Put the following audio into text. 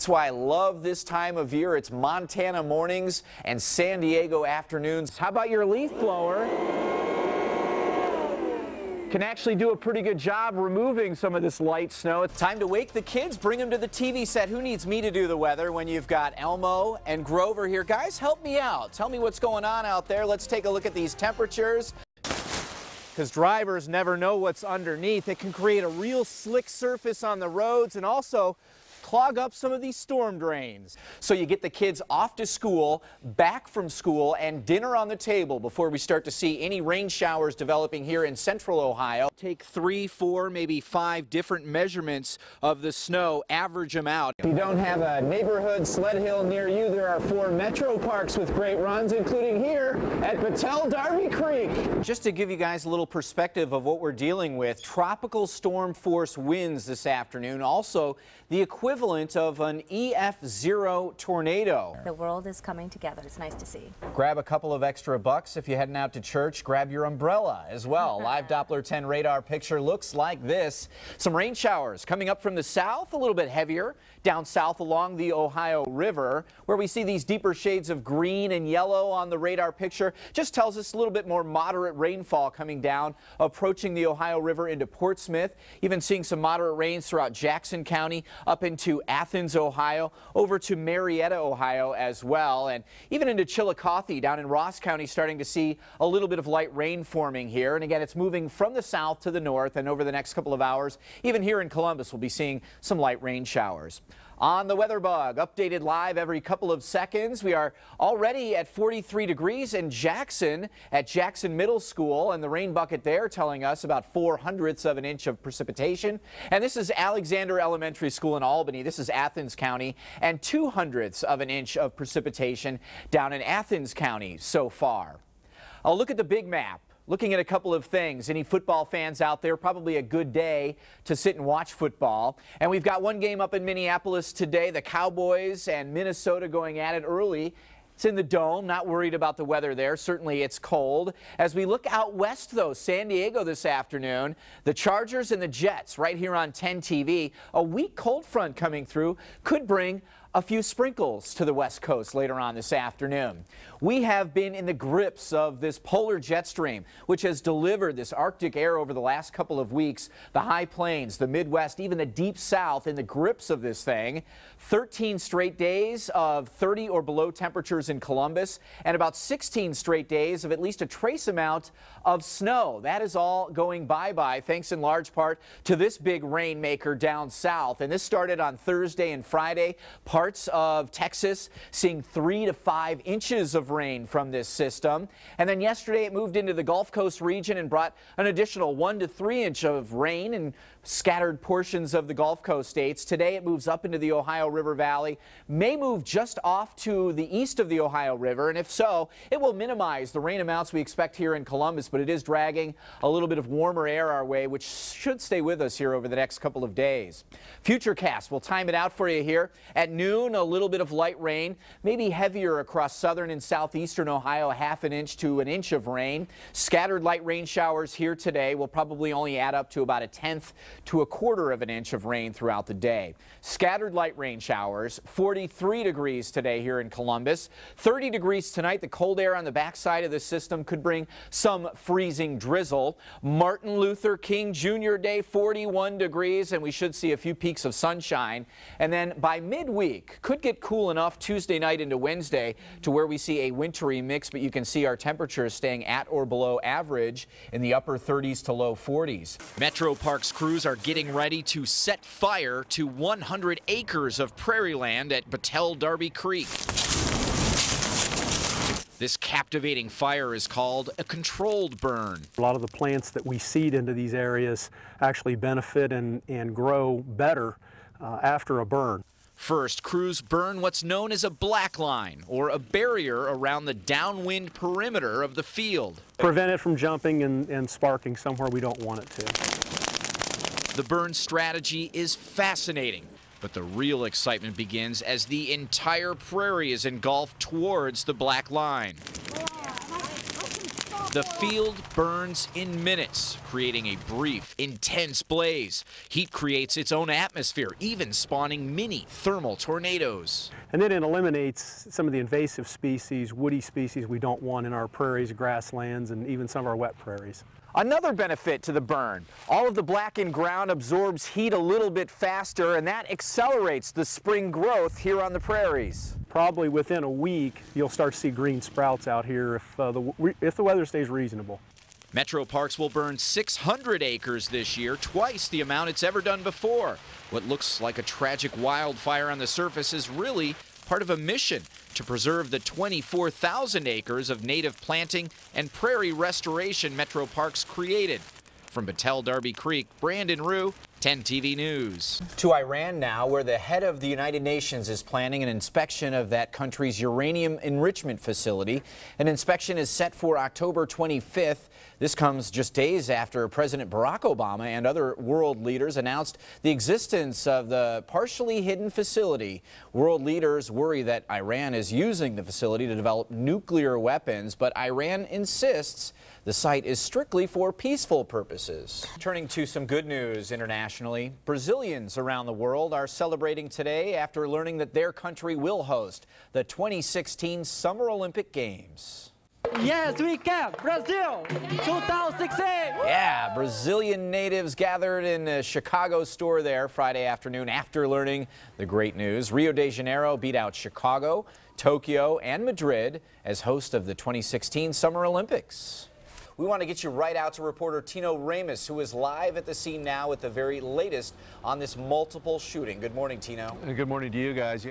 That's why I love this time of year. It's Montana mornings and San Diego afternoons. How about your leaf blower? Can actually do a pretty good job removing some of this light snow. It's time to wake the kids, bring them to the TV set. Who needs me to do the weather when you've got Elmo and Grover here? Guys, help me out. Tell me what's going on out there. Let's take a look at these temperatures. Because drivers never know what's underneath. It can create a real slick surface on the roads and also clog up some of these storm drains. So you get the kids off to school, back from school, and dinner on the table before we start to see any rain showers developing here in central Ohio. Take 3, 4, maybe 5 different measurements of the snow, average them out. If you don't have a neighborhood sled hill near you, there are 4 metro parks with great runs, including here at Darby Creek. Just to give you guys a little perspective of what we're dealing with, tropical storm force winds this afternoon, also the equivalent of an EF0 tornado. The world is coming together. It's nice to see. Grab a couple of extra bucks if you're heading out to church. Grab your umbrella as well. Live Doppler 10 radar picture looks like this. Some rain showers coming up from the south, a little bit heavier down south along the Ohio River, where we see these deeper shades of green and yellow on the radar picture. Just tells us a little bit more moderate rainfall coming down, approaching the Ohio River into Portsmouth. Even seeing some moderate rains throughout Jackson County, up into Athens, Ohio, over to Marietta, Ohio as well, and even into Chillicothe down in Ross County, starting to see a little bit of light rain forming here. And again, it's moving from the south to the north, and over the next couple of hours, even here in Columbus, we'll be seeing some light rain showers. On the weather bug, updated live every couple of seconds. We are already at 43 degrees in Jackson at Jackson Middle School, and the rain bucket there telling us about 0.04 of an inch of precipitation. And this is Alexander Elementary School in Albany. This is Athens County, and 0.02 of an inch of precipitation down in Athens County so far. I'll look at the big map. Looking at a couple of things. Any football fans out there, probably a good day to sit and watch football. And we've got one game up in Minneapolis today, the Cowboys and Minnesota going at it early. It's in the Dome, not worried about the weather there. Certainly it's cold. As we look out west, though, San Diego this afternoon, the Chargers and the Jets right here on 10 TV. A weak cold front coming through could bring a few sprinkles to the west coast later on this afternoon. We have been in the grips of this polar jet stream, which has delivered this Arctic air over the last couple of weeks. The high plains, the Midwest, even the deep south in the grips of this thing. 13 straight days of 30 or below temperatures in Columbus, and about 16 straight days of at least a trace amount of snow. That is all going bye-bye, thanks in large part to this big rainmaker down south. And this started on Thursday and Friday. Parts of Texas seeing 3 to 5 inches of rain from this system. And then yesterday it moved into the Gulf Coast region and brought an additional 1 to 3 inch of rain in scattered portions of the Gulf Coast states. Today it moves up into the Ohio River Valley, may move just off to the east of the Ohio River, and if so, it will minimize the rain amounts we expect here in Columbus, but it is dragging a little bit of warmer air our way, which should stay with us here over the next couple of days. Futurecast, we'll time it out for you here. At noon, a little bit of light rain, maybe heavier across southern and southeastern Ohio, a ½ inch to an inch of rain. Scattered light rain showers here today will probably only add up to about 1/10 to 1/4 of an inch of rain throughout the day. Scattered light rain showers, 43 degrees today here in Columbus, 30 degrees tonight. The cold air on the backside of the system could bring some freezing drizzle. Martin Luther King Jr. Day, 41 degrees, and we should see a few peaks of sunshine. And then by midweek, could get cool enough Tuesday night into Wednesday to where we see a wintry mix, but you can see our temperatures staying at or below average in the upper 30s to low 40s. Metro Parks crews are getting ready to set fire to 100 acres of prairie land at Darby Creek. This captivating fire is called a controlled burn. A lot of the plants that we seed into these areas actually benefit and grow better after a burn. First, crews burn what's known as a black line, or a barrier around the downwind perimeter of the field. Prevent it from jumping and sparking somewhere we don't want it to. The burn strategy is fascinating, but the real excitement begins as the entire prairie is engulfed towards the black line. The field burns in minutes, creating a brief, intense blaze. Heat creates its own atmosphere, even spawning mini thermal tornadoes. And then it eliminates some of the invasive species, woody species we don't want in our prairies, grasslands, and even some of our wet prairies. Another benefit to the burn, all of the blackened ground absorbs heat a little bit faster, and that accelerates the spring growth here on the prairies. Probably within a week, you'll start to see green sprouts out here if the weather stays reasonable. Metro Parks will burn 600 acres this year, twice the amount it's ever done before. What looks like a tragic wildfire on the surface is really part of a mission to preserve the 24,000 acres of native planting and prairie restoration Metro Parks created. From Battelle Darby Creek, Brandon Roux, 10 TV News. To Iran now, where the head of the United Nations is planning an inspection of that country's uranium enrichment facility. An inspection is set for October 25th. This comes just days after President Barack Obama and other world leaders announced the existence of the partially hidden facility. World leaders worry that Iran is using the facility to develop nuclear weapons, but Iran insists the site is strictly for peaceful purposes. Turning to some good news internationally, Brazilians around the world are celebrating today after learning that their country will host the 2016 Summer Olympic Games. Yes, we can! Brazil! 2016! Yeah, Brazilian natives gathered in a Chicago store there Friday afternoon after learning the great news. Rio de Janeiro beat out Chicago, Tokyo, and Madrid as host of the 2016 Summer Olympics. We want to get you right out to reporter Tino Ramos, who is live at the scene now with the very latest on this multiple shooting. Good morning, Tino. Good morning to you guys.